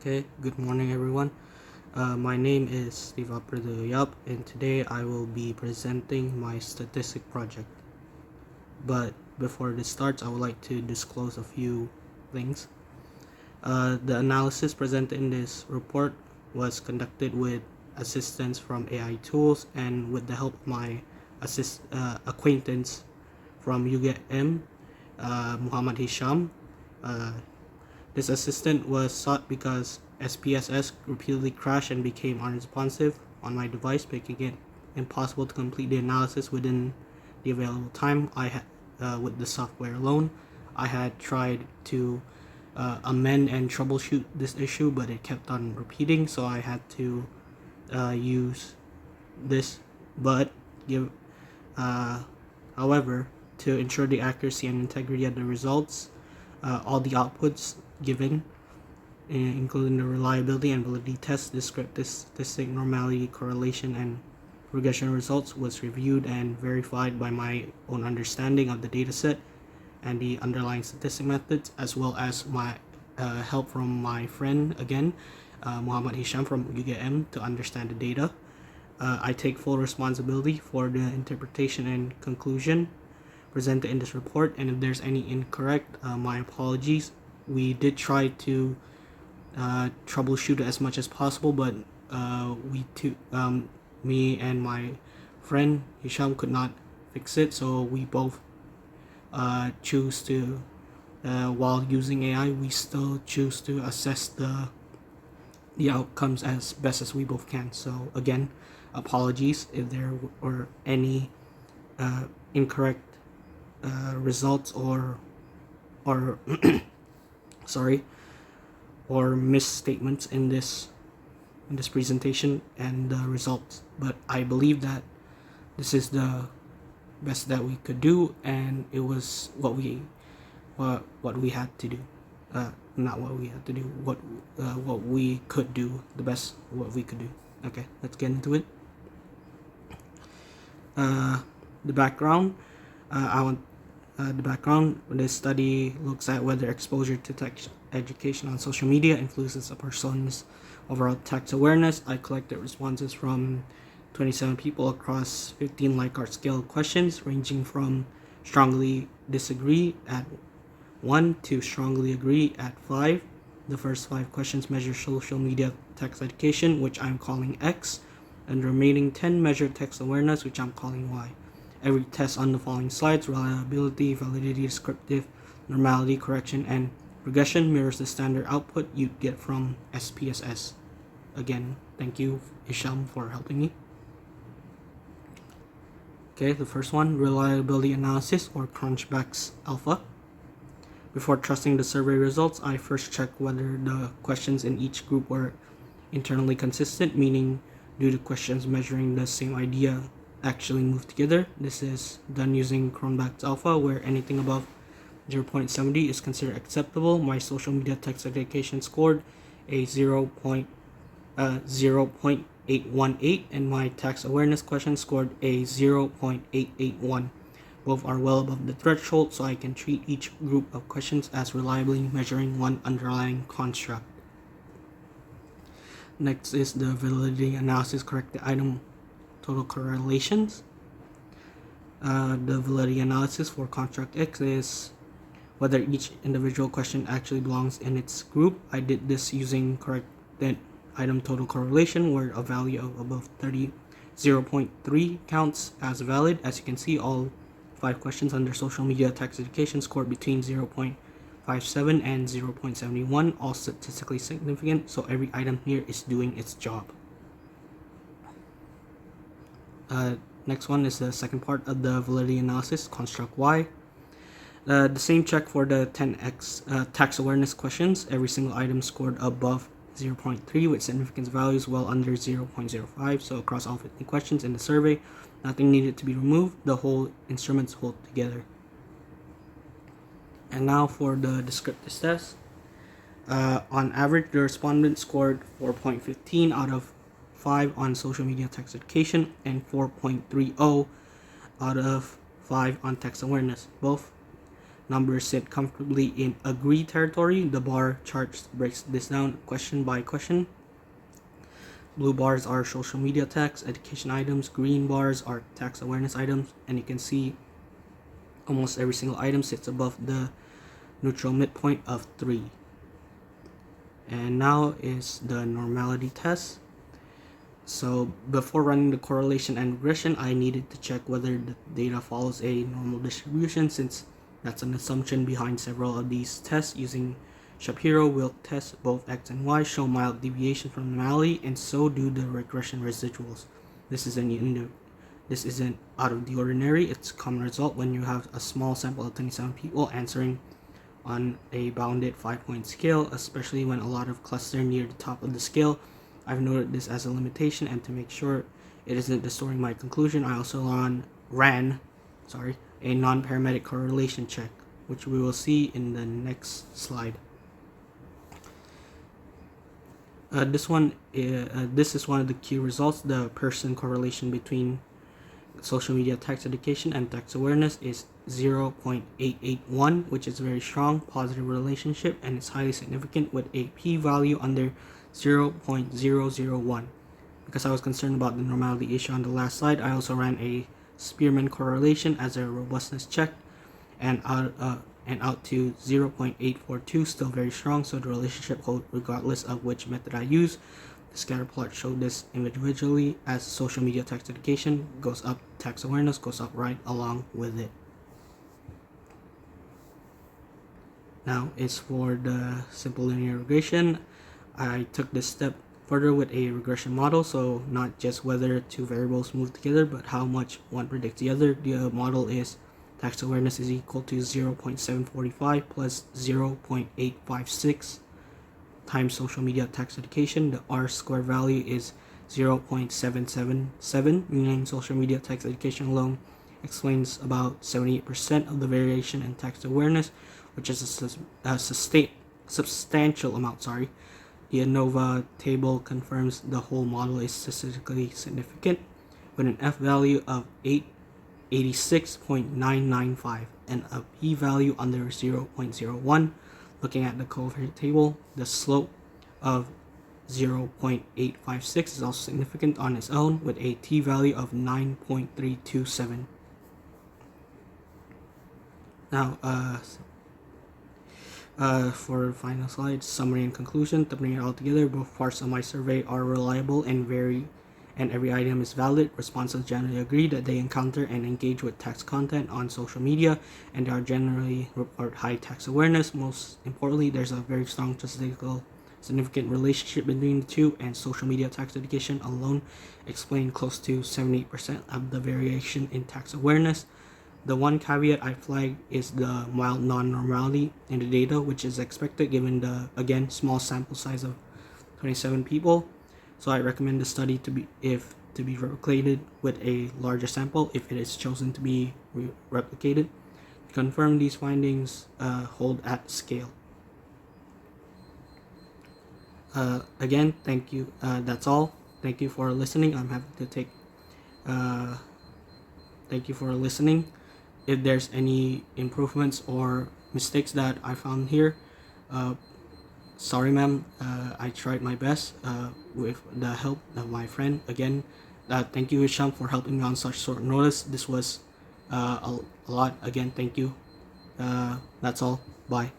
Okay, good morning everyone. My name is Steve Yap, and today I will be presenting my statistic project. But before this starts, I would like to disclose a few things. The analysis presented in this report was conducted with assistance from AI tools and with the help of my acquaintance from UGM, Muhammad Hisham. This assistant was sought because SPSS repeatedly crashed and became unresponsive on my device, making it impossible to complete the analysis within the available time. With the software alone, I had tried to amend and troubleshoot this issue, but it kept on repeating, so I had to use this. However, to ensure the accuracy and integrity of the results, all the outputs given, including the reliability and validity test, descriptive statistic, normality, correlation, and regression results, was reviewed and verified by my own understanding of the dataset and the underlying statistic methods, as well as my help from my friend again, Muhammad Hisham from UGM, to understand the data. I take full responsibility for the interpretation and conclusion presented in this report, and if there's any incorrect, my apologies. We did try to troubleshoot as much as possible, but me and my friend Hisham could not fix it, so we both choose to, while using AI, we still choose to assess the outcomes as best as we both can. So again, apologies if there were any incorrect results or or misstatements in this presentation and the results, but I believe that this is the best that we could do, and it was what we had to do. Not what we had to do, what we could do, the best what we could do. Okay, let's get into it. The background. The background. This study looks at whether exposure to tech education on social media influences a person's overall tax awareness. I collected responses from 27 people across 15 Likert scale questions, ranging from strongly disagree at 1 to strongly agree at 5. The first 5 questions measure social media tax education, which I'm calling X, and the remaining 10 measure text awareness, which I'm calling Y. Every test on the following slides, reliability, validity, descriptive, normality, correction, and regression, mirrors the standard output you'd get from SPSS. Again, thank you, Isham, for helping me. Okay, the first one, reliability analysis, or Crunchbacks Alpha. Before trusting the survey results, I first checked whether the questions in each group were internally consistent, meaning do the questions measuring the same idea actually move together. This is done using Cronbach's Alpha, where anything above 0.70 is considered acceptable. My social media text education scored a 0.818, and my tax awareness question scored a 0.881. Both are well above the threshold, so I can treat each group of questions as reliably measuring one underlying construct. Next is the validity analysis, corrected item total correlations. The validity analysis for construct X is whether each individual question actually belongs in its group. I did this using corrected item total correlation, where a value of above 0.3 counts as valid. As you can see, all 5 questions under social media tax education scored between 0.57 and 0.71, all statistically significant, so every item here is doing its job. Next one is the second part of the validity analysis, construct Y. The same check for the 10x tax awareness questions. Every single item scored above 0.3 with significance values well under 0.05. So across all 50 questions in the survey, nothing needed to be removed. The whole instruments hold together. And now for the descriptive test. On average, the respondents scored 4.15 out of 5 on social media text education and 4.30 out of 5 on text awareness. Both numbers sit comfortably in agree territory. The bar chart breaks this down question by question. Blue bars are social media tax education items. Green bars are tax awareness items. And you can see almost every single item sits above the neutral midpoint of 3. And now is the normality test. So before running the correlation and regression, I needed to check whether the data follows a normal distribution, since that's an assumption behind several of these tests. Using Shapiro will test both x and y show mild deviation from normality, and so do the regression residuals. This isn't out of the ordinary. It's a common result when you have a small sample of 27 people answering on a bounded 5-point scale, especially when a lot of cluster near the top of the scale. I've noted this as a limitation, and to make sure it isn't distorting my conclusion, I also ran a non-parametric correlation check, which we will see in the next slide. This is one of the key results. The Pearson correlation between social media tax education and tax awareness is 0.881, which is a very strong positive relationship, and it's highly significant with a p-value under 0.001. Because I was concerned about the normality issue on the last slide, I also ran a Spearman correlation as a robustness check, and out to 0.842, still very strong, so the relationship holds regardless of which method I use. The scatter plot showed this individually. As social media tax education goes up, tax awareness goes up right along with it. Now is for the simple linear regression. I took this step further with a regression model, so not just whether two variables move together, but how much one predicts the other. The model is tax awareness is equal to 0.745 plus 0.856 times social media tax education. The R-square value is 0.777, meaning social media tax education alone explains about 78% of the variation in tax awareness, which is a substantial amount. The ANOVA table confirms the whole model is statistically significant with an F value of 86.995 and a p-value under 0.01. Looking at the covariance table, the slope of 0.856 is also significant on its own with a t-value of 9.327. Now, for final slide, summary and conclusion. To bring it all together, both parts of my survey are reliable and every item is valid. Respondents generally agree that they encounter and engage with tax content on social media, and they are generally report high tax awareness. Most importantly, there's a very strong statistical significant relationship between the two, and social media tax education alone explain close to 78% of the variation in tax awareness. The one caveat I flagged is the mild non-normality in the data, which is expected given the, again, small sample size of 27 people. So I recommend the study to be replicated with a larger sample if it is chosen to be replicated. To confirm these findings hold at scale. Again, thank you. That's all. Thank you for listening. I'm happy to take. Thank you for listening. If there's any improvements or mistakes that I found here, sorry ma'am, I tried my best with the help of my friend. Again, thank you Hisham for helping me on such short notice. This was a lot. Again, thank you. That's all. Bye.